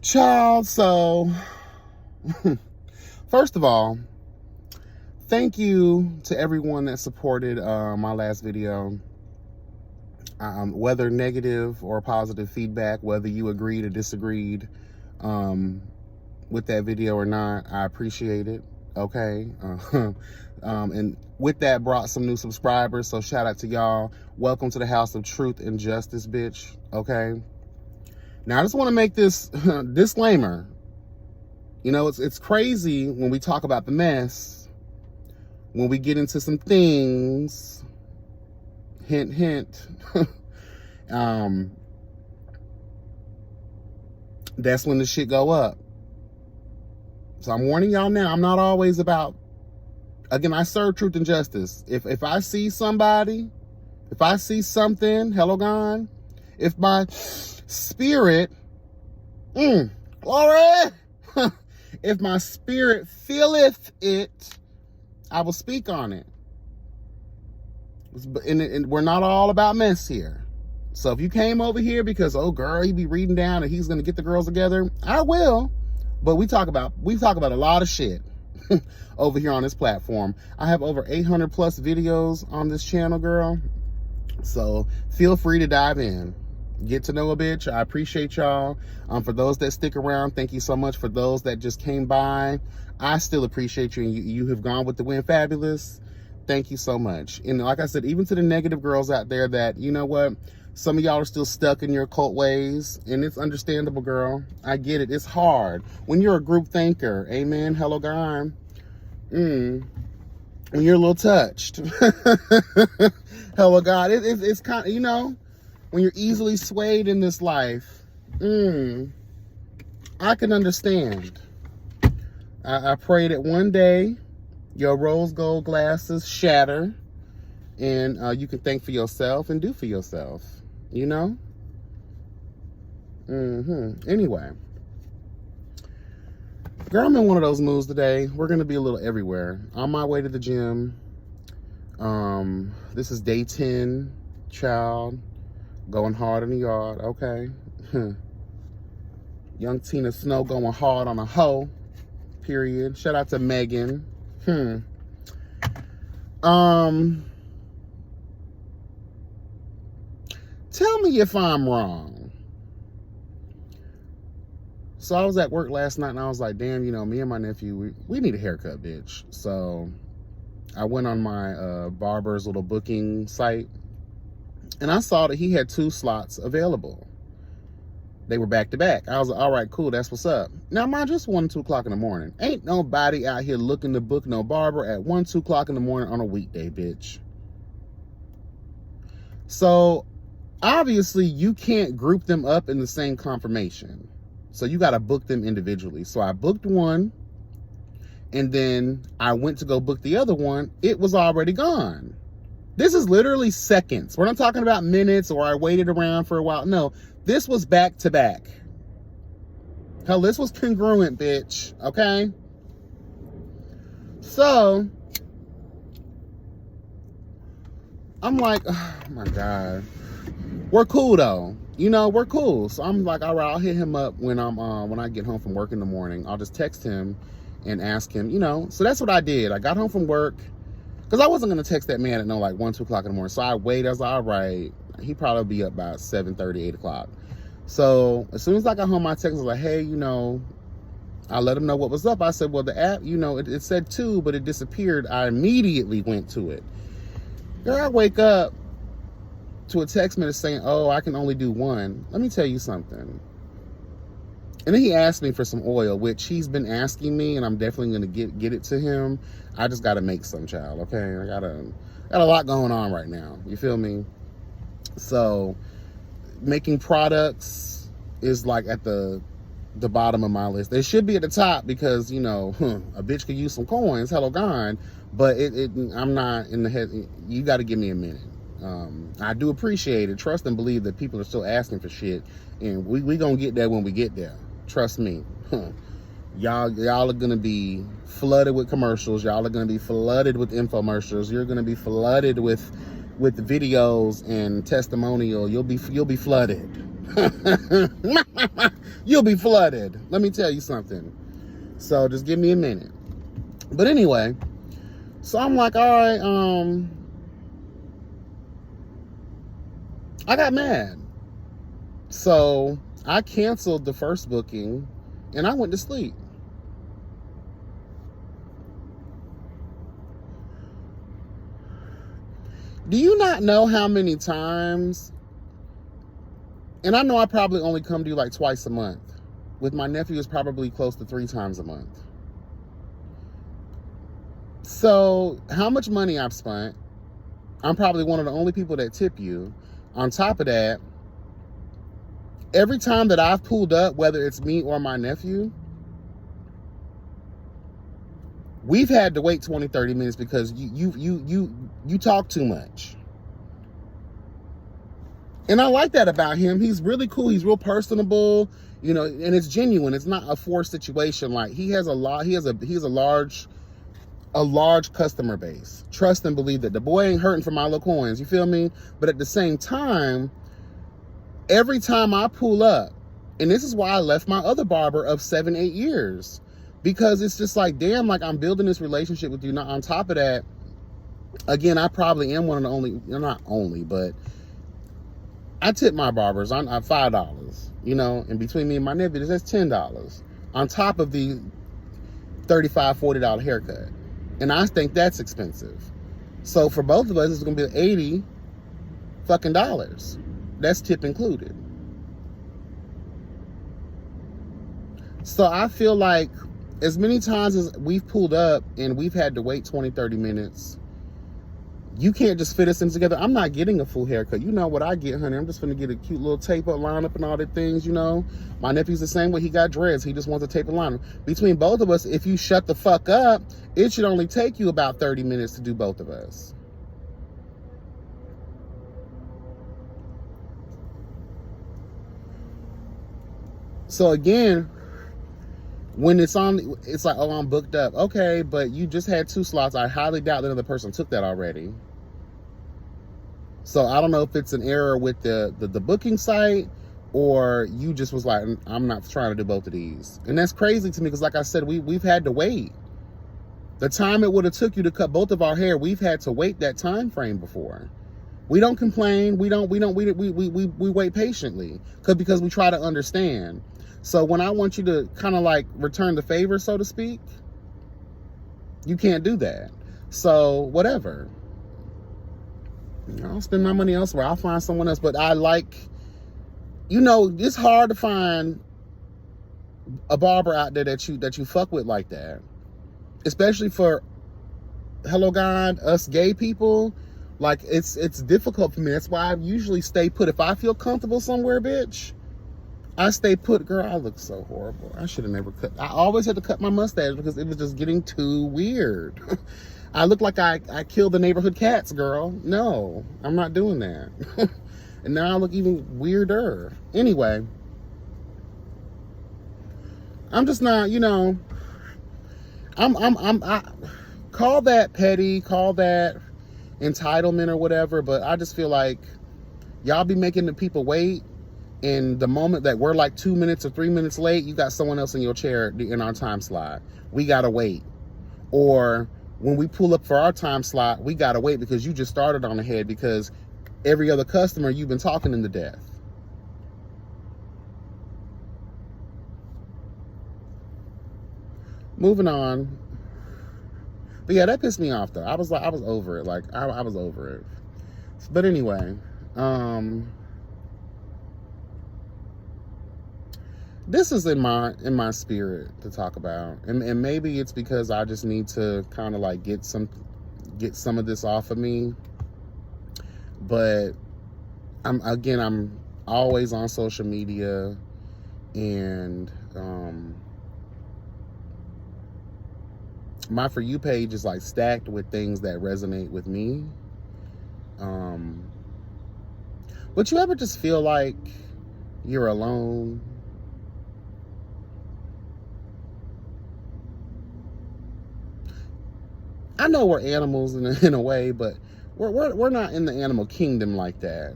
Child, so first of all, thank you to everyone that supported my last video. Whether negative or positive feedback, whether you agreed or disagreed with that video or not, I appreciate it. Okay. And with that brought some new subscribers, so shout out to y'all. Welcome to the house of truth and justice, bitch. Okay. Now I just want to make this disclaimer. You know, it's crazy when we talk about the mess, when we get into some things, hint, hint, that's when the shit go up. So I'm warning y'all now, I'm not always about, again, I serve truth and justice. If I see somebody, if I see something, hello God, if my spirit, glory, if my spirit feeleth it, I will speak on it. And we're not all about mess here. So if you came over here because, oh girl, he be reading down and he's gonna get the girls together, I will. But we talk about a lot of shit over here on this platform. I have over 800 plus videos on this channel, girl. So feel free to dive in. Get to know a bitch. I appreciate y'all. For those that stick around, thank you so much. For those that just came by, I still appreciate you, and you have gone with the wind fabulous. Thank you so much. And like I said, even to the negative girls out there that, you know what, some of y'all are still stuck in your cult ways, and it's understandable, girl. I get it. It's hard when you're a group thinker. Amen. Hello, God. When you're a little touched. Hello, God. It's kind of, you know, when you're easily swayed in this life, I can understand. I pray that one day your rose gold glasses shatter and you can think for yourself and do for yourself, you know? Anyway. Girl, I'm in one of those moods today. We're going to be a little everywhere. On my way to the gym. This is day 10, child. Going hard in the yard, okay. Young Tina Snow going hard on a hoe, period. Shout out to Megan. Tell me if I'm wrong. So I was at work last night and I was like, damn, you know, me and my nephew, we need a haircut, bitch. So I went on my Barber's little booking site, and I saw that he had 2 slots available. They were back to back. I was like, all right, cool, that's what's up. Now, mind you, it's 1, 2 o'clock in the morning. Ain't nobody out here looking to book no barber at 1, 2 o'clock in the morning on a weekday, bitch. So obviously you can't group them up in the same confirmation. So you got to book them individually. So I booked one, and then I went to go book the other one. It was already gone. This is literally seconds. We're not talking about minutes or I waited around for a while. No, this was back to back. Hell, this was congruent, bitch. Okay? So I'm like, oh my God. We're cool though. You know, we're cool. So I'm like, all right, I'll hit him up when I get home from work in the morning. I'll just text him and ask him, you know. So that's what I did. I got home from work. Because I wasn't going to text that man at no, like 1, 2 o'clock in the morning. So I waited. I was like, all right, he probably be up by 7:30, 8 o'clock. So as soon as I got home, I texted, I was like, hey, you know, I let him know what was up. I said, well, the app, you know, it said 2, but it disappeared. I immediately went to it. Girl, I wake up to a text message saying, oh, I can only do 1. Let me tell you something. And then he asked me for some oil, which he's been asking me, and I'm definitely going to get it to him. I just got to make some, child, okay? I got a lot going on right now. You feel me? So making products is like at the bottom of my list. They should be at the top because, you know, a bitch could use some coins, hello God, but I'm not in the head. You got to give me a minute. I do appreciate it. Trust and believe that people are still asking for shit, and we gonna get there when we get there. Trust me. Y'all are gonna be flooded with commercials. Y'all are gonna be flooded with infomercials. You're gonna be flooded with videos and testimonial. You'll be flooded. You'll be flooded. Let me tell you something. So just give me a minute. But anyway, so I'm like, all right, I got mad. So I canceled the first booking and I went to sleep. Do you not know how many times, and I know I probably only come to you like twice a month. With my nephew, it's probably close to 3 times a month. So how much money I've spent, I'm probably one of the only people that tip you. On top of that, every time that I've pulled up, whether it's me or my nephew, we've had to wait 20, 30 minutes because you talk too much. And I like that about him. He's really cool. He's real personable, you know, and it's genuine. It's not a forced situation. Like he has a large customer base. Trust and believe that the boy ain't hurting for my little coins. You feel me? But at the same time, every time I pull up, and this is why I left my other barber of 7, 8 years, because it's just like, damn, like I'm building this relationship with you. Now, on top of that, again, I probably am one of the only, not only, but I tip my barbers on $5, you know, and between me and my nephew, that's $10 on top of the $35, $40 haircut. And I think that's expensive. So for both of us, it's going to be $80 fucking dollars. That's tip included. So I feel like as many times as we've pulled up and we've had to wait 20, 30 minutes, you can't just fit us in together. I'm not getting a full haircut. You know what I get, honey. I'm just going to get a cute little tape up, line up and all the things, you know. My nephew's the same way. He got dreads. He just wants a tape and line up. Between both of us, if you shut the fuck up, it should only take you about 30 minutes to do both of us. So again, when it's on, it's like, oh, I'm booked up. Okay, but you just had 2 slots. I highly doubt that another person took that already. So I don't know if it's an error with the booking site, or you just was like, I'm not trying to do both of these. And that's crazy to me because, like I said, we've had to wait. The time it would have took you to cut both of our hair, we've had to wait that time frame before. We don't complain. We wait patiently because we try to understand. So when I want you to kind of like return the favor, so to speak, you can't do that. So whatever. I'll spend my money elsewhere. I'll find someone else. But I like, you know, it's hard to find a barber out there that you fuck with like that. Especially for, hello God, us gay people. Like it's difficult for me. That's why I usually stay put. If I feel comfortable somewhere, bitch, I stay put. Girl, I look so horrible. I should have never cut. I always had to cut my mustache because it was just getting too weird. I look like I killed the neighborhood cats, girl. No, I'm not doing that. And now I look even weirder. Anyway, I'm just not, you know, I call that petty, call that entitlement or whatever, but I just feel like y'all be making the people wait, and the moment that we're like 2 minutes or 3 minutes late, you got someone else in your chair in our time slot. We gotta wait. Or when we pull up for our time slot, we gotta wait because you just started on ahead because every other customer you've been talking them to death. Moving on. But yeah, that pissed me off though. I was over it. Like I was over it. But anyway, this is in my spirit to talk about, and maybe it's because I just need to kind of like get some of this off of me. But I'm always on social media, and my For You page is like stacked with things that resonate with me. But you ever just feel like you're alone? I know we're animals in a way, but we're not in the animal kingdom like that.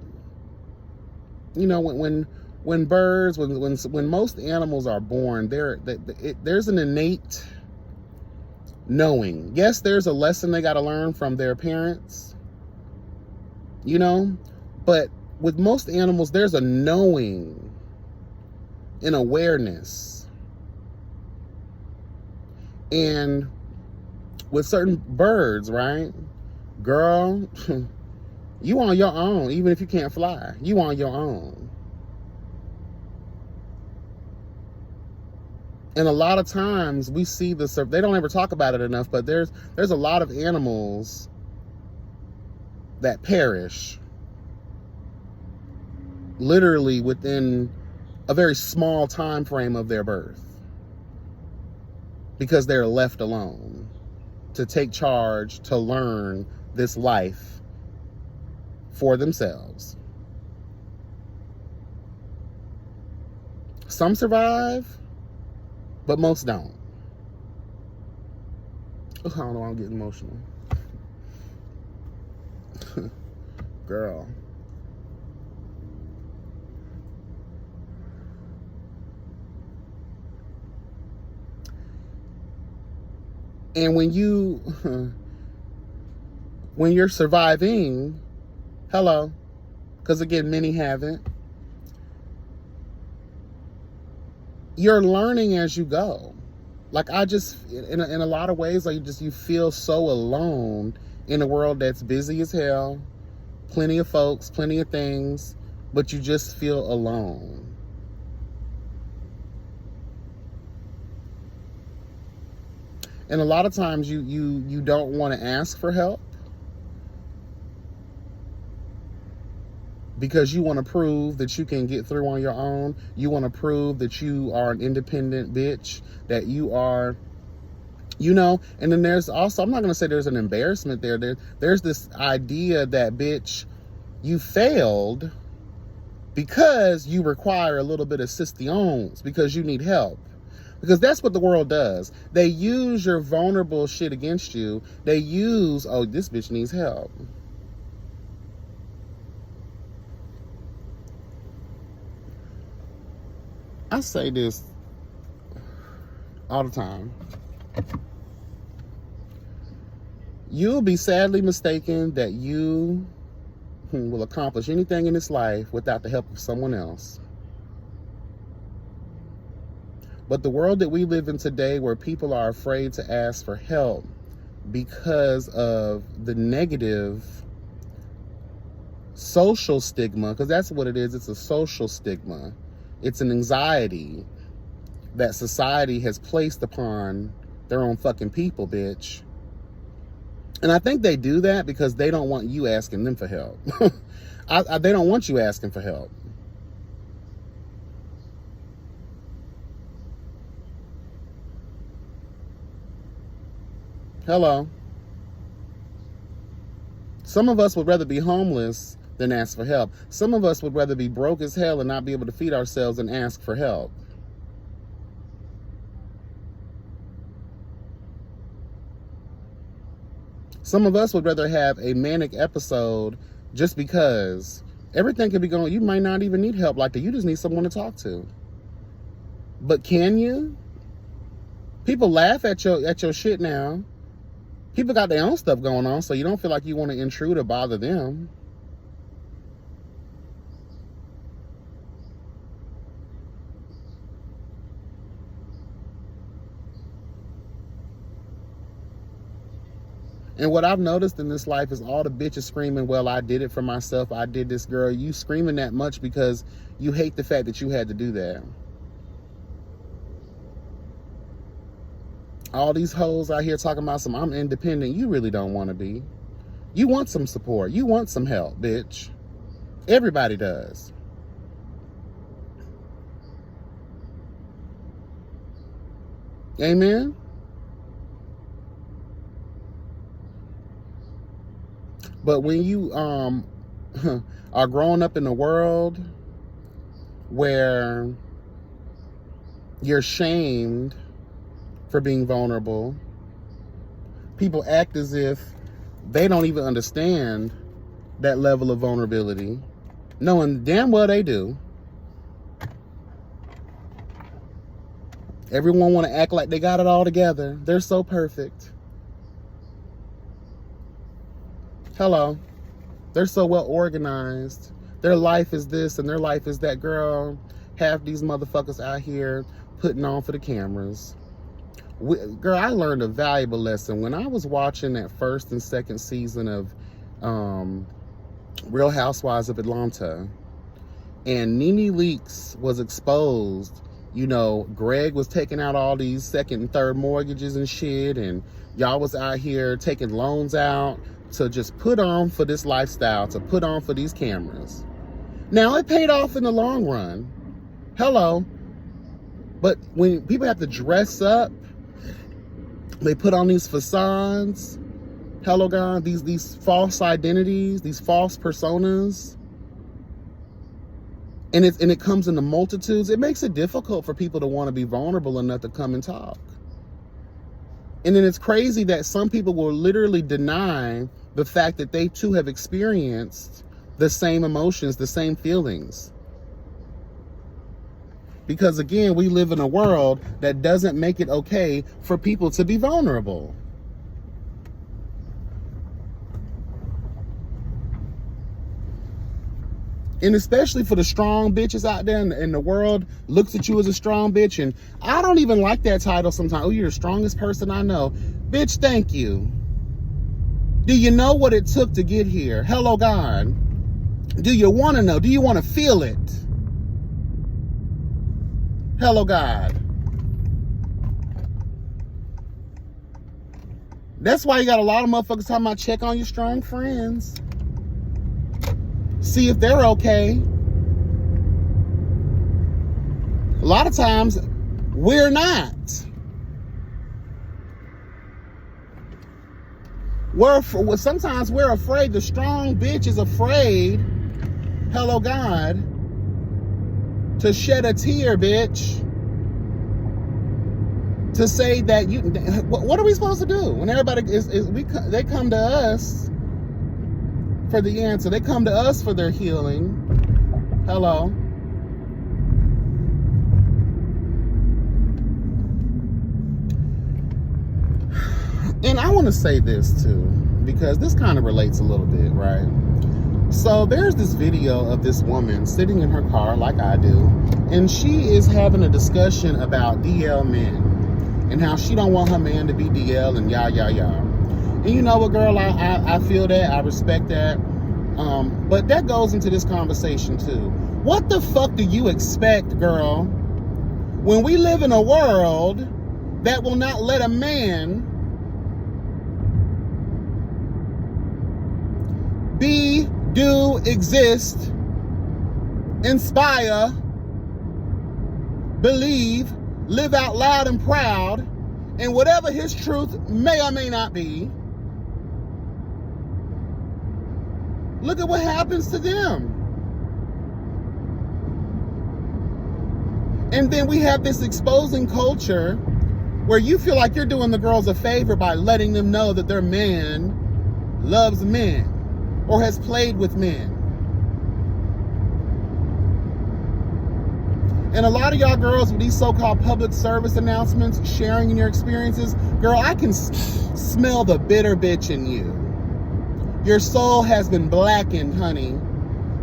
You know, when when birds, when most animals are born, there's an innate knowing. Yes, there's a lesson they got to learn from their parents, you know, but with most animals, there's a knowing, an awareness. And with certain birds, right, girl, you on your own. Even if you can't fly, you on your own. And a lot of times we see they don't ever talk about it enough, but there's a lot of animals that perish literally within a very small time frame of their birth because they're left alone to take charge, to learn this life for themselves. Some survive, but most don't. I don't know, I'm getting emotional. Girl. And when you're surviving, hello, because again, many haven't, you're learning as you go. Like I just, in a lot of ways, like you feel so alone in a world that's busy as hell, plenty of folks, plenty of things, but you just feel alone. And a lot of times you don't want to ask for help because you want to prove that you can get through on your own. You want to prove that you are an independent bitch, that you are, you know. And then there's also, I'm not going to say there's an embarrassment there. There's this idea that, bitch, you failed because you require a little bit of assistance, because you need help. Because that's what the world does. They use your vulnerable shit against you. They use, oh, this bitch needs help. I say this all the time. You'll be sadly mistaken that you will accomplish anything in this life without the help of someone else. But the world that we live in today, where people are afraid to ask for help because of the negative social stigma, because that's what it is, it's a social stigma. It's an anxiety that society has placed upon their own fucking people, bitch. And I think they do that because they don't want you asking them for help. They don't want you asking for help. Hello. Some of us would rather be homeless than ask for help. Some of us would rather be broke as hell and not be able to feed ourselves than ask for help. Some of us would rather have a manic episode just because everything could be going. You might not even need help like that. You just need someone to talk to. But can you? People laugh at your shit now. People got their own stuff going on, so you don't feel like you want to intrude or bother them. And what I've noticed in this life is all the bitches screaming, well, I did it for myself. I did this, girl. You screaming that much because you hate the fact that you had to do that. All these hoes out here talking about I'm independent. You really don't want to be. You want some support. You want some help, bitch. Everybody does. Amen? But when you are growing up in a world where you're shamed for being vulnerable, people act as if they don't even understand that level of vulnerability, knowing damn well they do. Everyone want to act like they got it all together. They're so perfect. Hello. They're so well organized. Their life is this and their life is that. Girl, half these motherfuckers out here putting on for the cameras. Girl, I learned a valuable lesson when I was watching that first and second season of Real Housewives of Atlanta, and Nene Leakes was exposed. You know, Greg was taking out all these second and third mortgages and shit, and y'all was out here taking loans out to just put on for this lifestyle, to put on for these cameras. Now, it paid off in the long run. Hello. But when people have to dress up, they put on these facades. Hello, God, these false identities, these false personas. And it comes in the multitudes. It makes it difficult for people to want to be vulnerable enough to come and talk. And then it's crazy that some people will literally deny the fact that they too have experienced the same emotions, the same feelings. Because again, we live in a world that doesn't make it okay for people to be vulnerable. And especially for the strong bitches out there in the world, looks at you as a strong bitch. And I don't even like that title sometimes. Oh, you're the strongest person I know. Bitch, thank you. Do you know what it took to get here? Hello, God. Do you want to know? Do you want to feel it? Hello, God. That's why you got a lot of motherfuckers talking about check on your strong friends. See if they're okay. A lot of times, we're not. Sometimes we're afraid. The strong bitch is afraid, hello God, to shed a tear, bitch. To say that you, what are we supposed to do when everybody they come to us for the answer. They come to us for their healing. Hello. And I want to say this too, because this kind of relates a little bit, right? So there's this video of this woman sitting in her car like I do, and she is having a discussion about DL men and how she don't want her man to be DL and yah. And you know what, girl, I feel that, I respect that. But that goes into this conversation too. What the fuck do you expect, girl, when we live in a world that will not let a man be, do, exist, inspire, believe, live out loud and proud, and whatever his truth may or may not be? Look at what happens to them. And then we have this exposing culture where you feel like you're doing the girls a favor by letting them know that their man loves men or has played with men. And a lot of y'all girls with these so-called public service announcements, sharing in your experiences, girl, I can smell the bitter bitch in you. Your soul has been blackened, honey,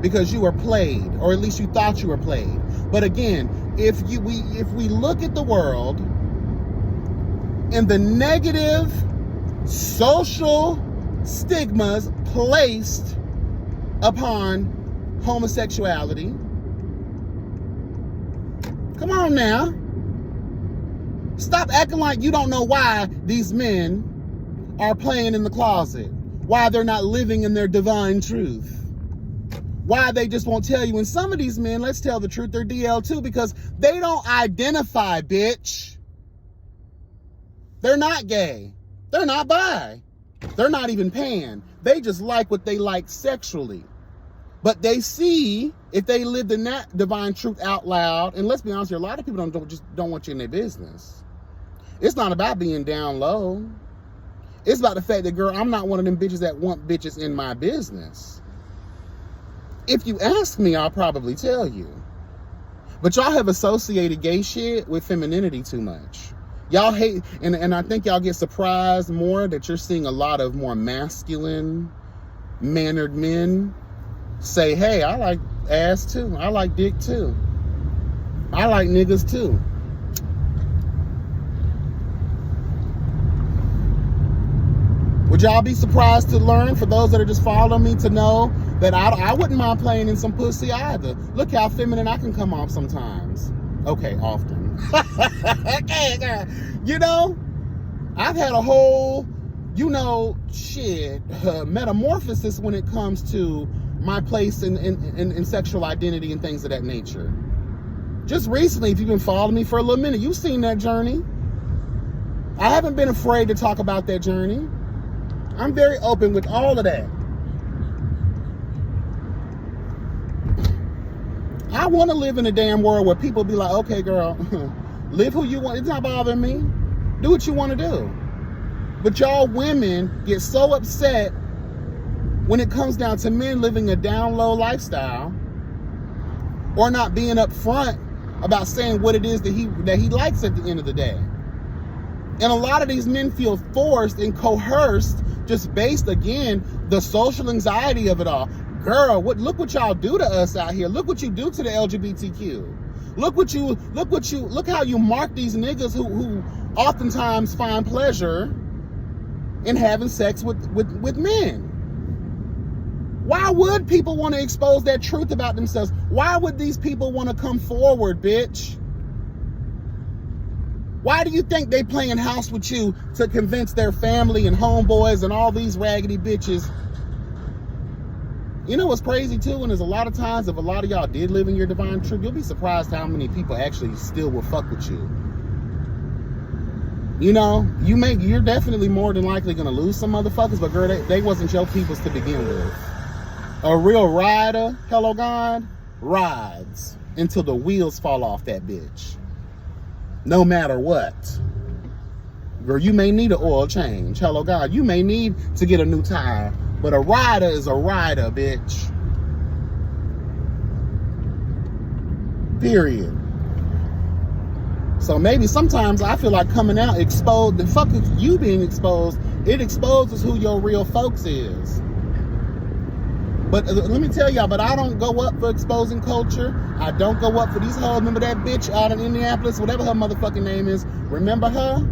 because you were played, or at least you thought you were played. But again, if we look at the world and the negative social stigmas placed upon homosexuality, come on now. Stop acting like you don't know why these men are playing in the closet. Why they're not living in their divine truth. Why they just won't tell you. And some of these men, let's tell the truth, they're DL too, because they don't identify, bitch. They're not gay. They're not bi. They're not even pan. They just like what they like sexually. But they see, if they lived in that divine truth out loud, and let's be honest here, a lot of people don't want you in their business. It's not about being down low. It's about the fact that, girl, I'm not one of them bitches that want bitches in my business. If you ask me, I'll probably tell you. But y'all have associated gay shit with femininity too much. Y'all hate, and I think y'all get surprised more that you're seeing a lot of more masculine, mannered men say, hey, I like ass too. I like dick too. I like niggas too. Would y'all be surprised to learn, for those that are just following me, to know that I wouldn't mind playing in some pussy either. Look how feminine I can come off sometimes. Okay, often. Okay, you know, I've had a whole, metamorphosis when it comes to my place in sexual identity and things of that nature. Just recently, if you've been following me for a little minute, you've seen that journey. I haven't been afraid to talk about that journey. I'm very open with all of that. I want to live in a damn world where people be like, okay, girl, live who you want. It's not bothering me. Do what you want to do. But y'all women get so upset when it comes down to men living a down low lifestyle or not being upfront about saying what it is that he likes at the end of the day. And a lot of these men feel forced and coerced just based, again, the social anxiety of it all. Girl, look what y'all do to us out here. Look what you do to the LGBTQ. Look how you mark these niggas who oftentimes find pleasure in having sex with men. Why would people want to expose that truth about themselves? Why would these people want to come forward, bitch? Why do you think they playing house with you to convince their family and homeboys and all these raggedy bitches? You know what's crazy too? And there's a lot of times, if a lot of y'all did live in your divine truth, you'll be surprised how many people actually still will fuck with you. You know, you're definitely more than likely gonna lose some motherfuckers, but girl, they wasn't your peoples to begin with. A real rider, hello God, rides until the wheels fall off that bitch. No matter what. Girl, you may need an oil change. Hello God, you may need to get a new tire. But a rider is a rider, bitch. Period. So maybe sometimes I feel like coming out exposed, the fuck is you being exposed, it exposes who your real folks is. But let me tell y'all, but I don't go up for exposing culture. I don't go up for these hoes. Remember that bitch out in Indianapolis, whatever her motherfucking name is? Remember her?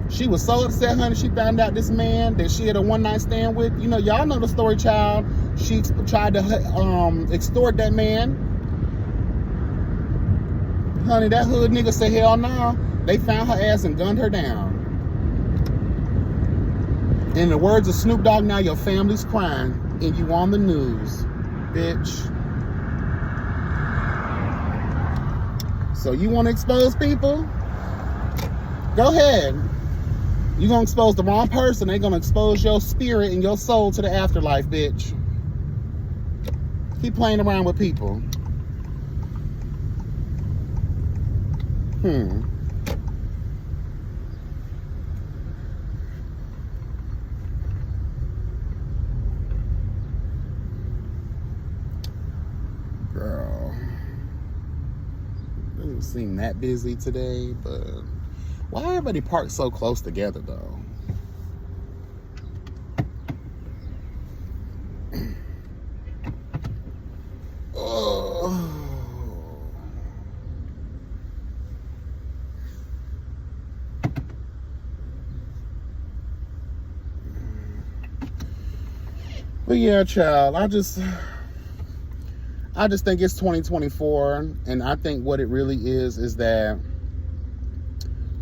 She was so upset, honey. She found out this man that she had a one-night stand with. You know, y'all know the story, child. She tried to extort that man. Honey, that hood nigga said, hell no. They found her ass and gunned her down. In the words of Snoop Dogg, now your family's crying and you on the news, bitch. So you want to expose people? Go ahead. You're going to expose the wrong person. They're going to expose your spirit and your soul to the afterlife, bitch. Keep playing around with people. Girl, doesn't seem that busy today, but why everybody parked so close together though? Oh. But yeah, child, I just think it's 2024, and I think what it really is that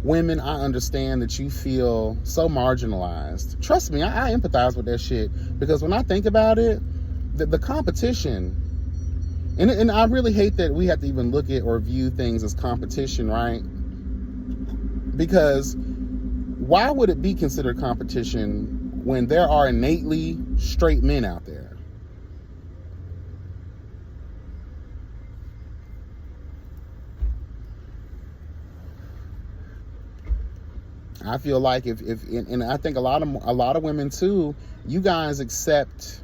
women, I understand that you feel so marginalized. Trust me, I empathize with that shit, because when I think about it, the competition, and I really hate that we have to even look at or view things as competition, right? Because why would it be considered competition when there are innately straight men out there? I feel like and I think a lot of women too, you guys accept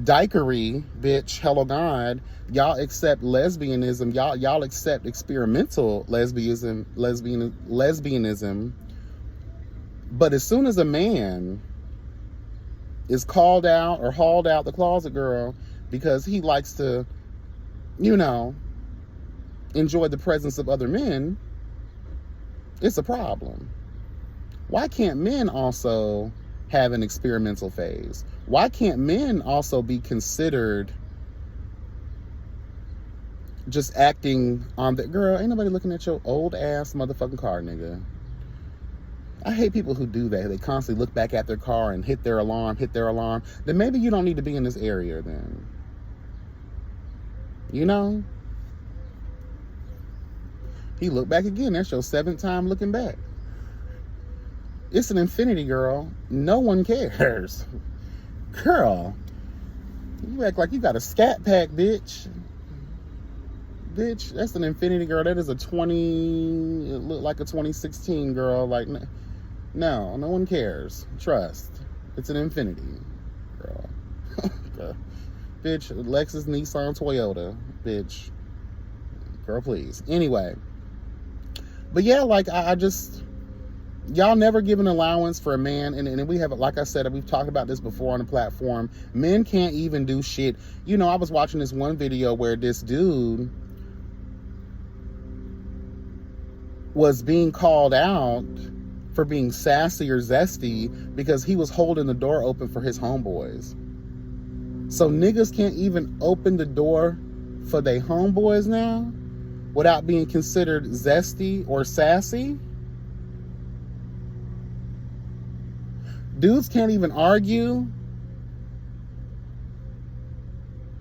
dykery, bitch. Hello God. Y'all accept lesbianism. Y'all accept experimental lesbianism. But as soon as a man is called out or hauled out the closet, girl, because he likes to, you know, enjoy the presence of other men, it's a problem. Why can't men also have an experimental phase? Why can't men also be considered just acting on the girl? Ain't nobody looking at your old ass motherfucking car, nigga. I hate people who do that. They constantly look back at their car and hit their alarm. Then maybe you don't need to be in this area then. You know? He looked back again. That's your 7th time looking back. It's an infinity, girl. No one cares. Girl, you act like you got a scat pack, bitch. Bitch, that's an infinity, girl. That is a it looked like a 2016, girl. Like, no one cares. Trust. It's an infinity, girl. Bitch, Lexus, Nissan, Toyota. Bitch. Girl, please. Anyway. But yeah, like, I just... Y'all never give an allowance for a man, and we have, like I said, we've talked about this before on the platform. Men can't even do shit. You know, I was watching this one video where this dude was being called out for being sassy or zesty because he was holding the door open for his homeboys. So niggas can't even open the door for their homeboys now without being considered zesty or sassy? Dudes can't even argue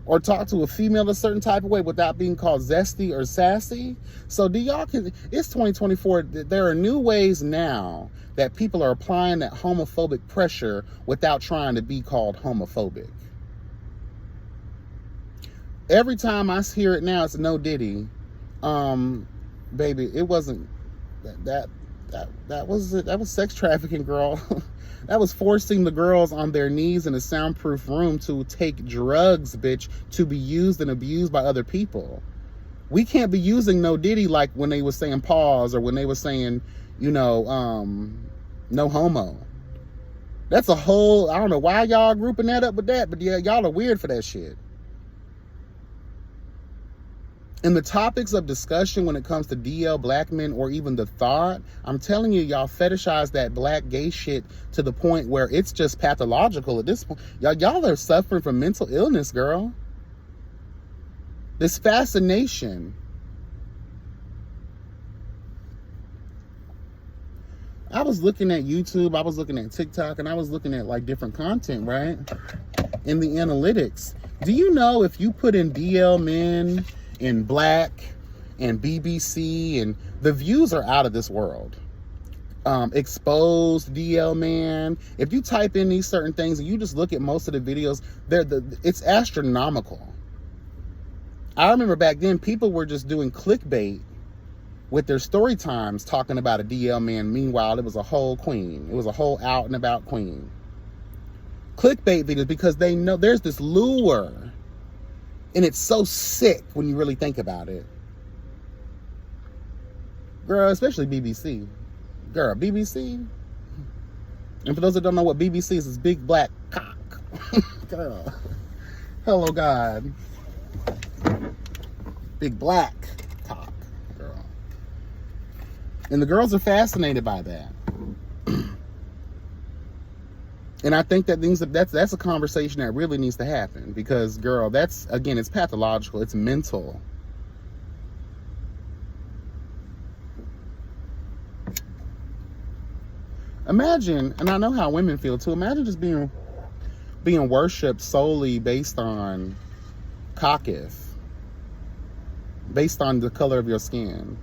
or talk to a female a certain type of way without being called zesty or sassy. So it's 2024. There are new ways now that people are applying that homophobic pressure without trying to be called homophobic. Every time I hear it now, it's no Diddy. Baby, it wasn't that was sex trafficking, girl. That was forcing the girls on their knees in a soundproof room to take drugs, bitch, to be used and abused by other people. We can't be using no Diddy like when they were saying pause or when they were saying, you know, no homo. That's a whole, I don't know why y'all grouping that up with that, but yeah, y'all are weird for that shit. And the topics of discussion when it comes to DL, black men, or even the thought, I'm telling you, y'all fetishize that black gay shit to the point where it's just pathological at this point. Y'all are suffering from mental illness, girl. This fascination. I was looking at YouTube, I was looking at TikTok, and I was looking at like different content, right? In the analytics. Do you know if you put in DL men in black and BBC, and the views are out of this world. Exposed DL man. If you type in these certain things and you just look at most of the videos, it's astronomical. I remember back then people were just doing clickbait with their story times talking about a DL man. Meanwhile, it was a whole queen. It was a whole out and about queen. Clickbait videos because they know there's this lure. And it's so sick when you really think about it. Girl, especially BBC. Girl, BBC. And for those that don't know what BBC is, it's big black cock. Girl. Hello, God. Big black cock. Girl. And the girls are fascinated by that. And I think that's a conversation that really needs to happen because, girl, that's, again, it's pathological. It's mental. Imagine, and I know how women feel too, imagine just being worshipped solely based on cocketh, based on the color of your skin.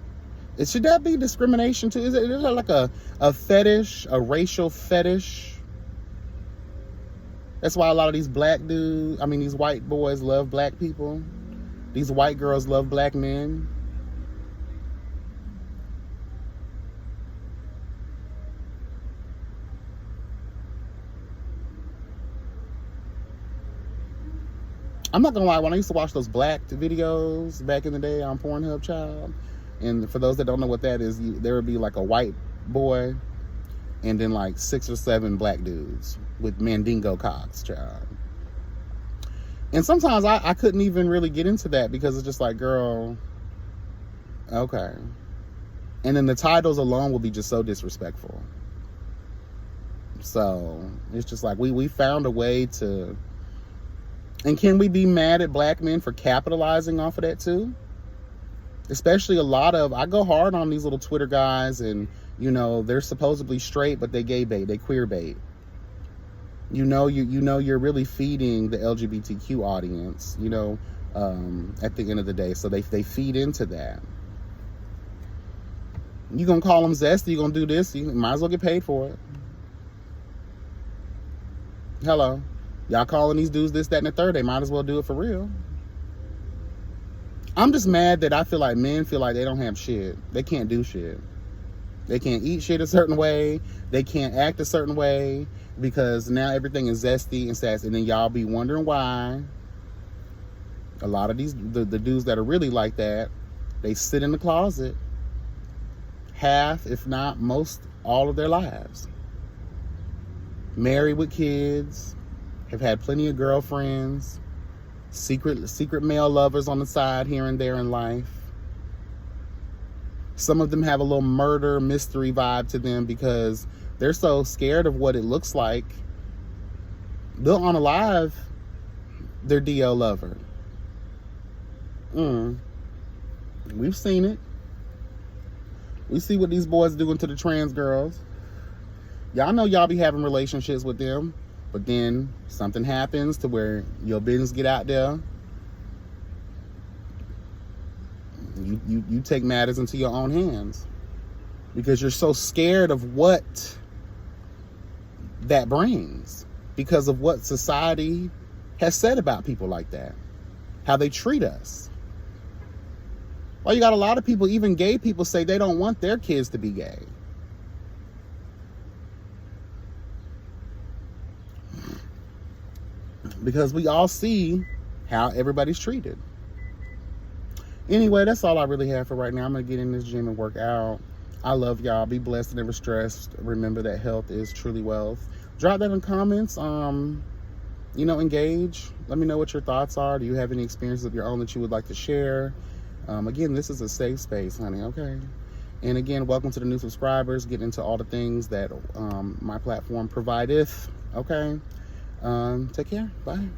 Should that be discrimination too? Is it like a fetish, a racial fetish? That's why a lot of these these white boys love black people. These white girls love black men. I'm not gonna lie, when I used to watch those black videos back in the day on Pornhub, child, and for those that don't know what that is, there would be like a white boy and then like 6 or 7 black dudes with mandingo cocks, child. And sometimes I couldn't even really get into that because it's just like, girl, okay. And then the titles alone will be just so disrespectful. So it's just like we found a way to. And can we be mad at black men for capitalizing off of that too? Especially I go hard on these little Twitter guys, and they're supposedly straight, but they gay bait, they queer bait. You're really feeding the LGBTQ audience, at the end of the day. So they feed into that. You gonna call them zesty, you gonna do this, you might as well get paid for it. Hello. Y'all calling these dudes this, that, and the third, they might as well do it for real. I'm just mad that I feel like men feel like they don't have shit. They can't do shit. They can't eat shit a certain way. They can't act a certain way because now everything is zesty and sassy. And then y'all be wondering why a lot of the dudes that are really like that, they sit in the closet half, if not most, all of their lives. Married with kids, have had plenty of girlfriends, secret male lovers on the side here and there in life. Some of them have a little murder mystery vibe to them because they're so scared of what it looks like. They'll unalive their DL lover. We've seen it. We see what these boys doing to the trans girls. Y'all know y'all be having relationships with them, but then something happens to where your business get out there. You take matters into your own hands because you're so scared of what that brings because of what society has said about people like that, how they treat us. Well, you got a lot of people, even gay people, say they don't want their kids to be gay. Because we all see how everybody's treated. Anyway, that's all I really have for right now. I'm going to get in this gym and work out. I love y'all. Be blessed and never stressed. Remember that health is truly wealth. Drop that in the comments. Engage. Let me know what your thoughts are. Do you have any experiences of your own that you would like to share? Again, this is a safe space, honey, okay? And again, welcome to the new subscribers. Get into all the things that my platform provideth, okay? Take care. Bye.